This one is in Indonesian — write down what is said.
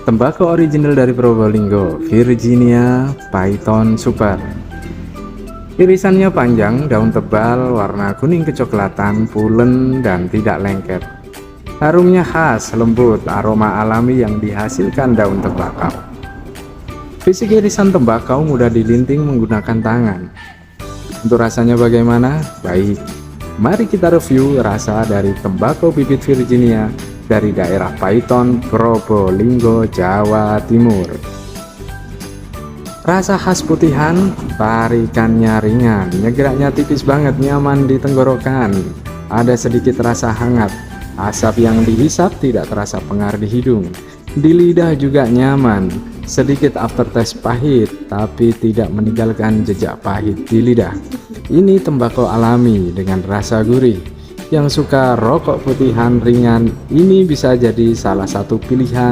Tembakau original dari Probolinggo, Virginia Python Super. Irisannya panjang, daun tebal, warna kuning kecoklatan, pulen dan tidak lengket. Harumnya khas, lembut, aroma alami yang dihasilkan daun tembakau. Fisik irisan tembakau mudah dilinting menggunakan tangan. Untuk rasanya bagaimana? Baik, mari kita review rasa dari tembakau bibit Virginia dari daerah Python, Probolinggo, Jawa Timur. Rasa khas putihan, tarikannya ringan, nyegraknya tipis banget, nyaman di tenggorokan. Ada sedikit rasa hangat, asap yang dihisap tidak terasa pengar di hidung. Di lidah juga nyaman, sedikit aftertaste pahit, tapi tidak meninggalkan jejak pahit di lidah. Ini tembakau alami dengan rasa gurih. Yang suka rokok putihan ringan, ini bisa jadi salah satu pilihan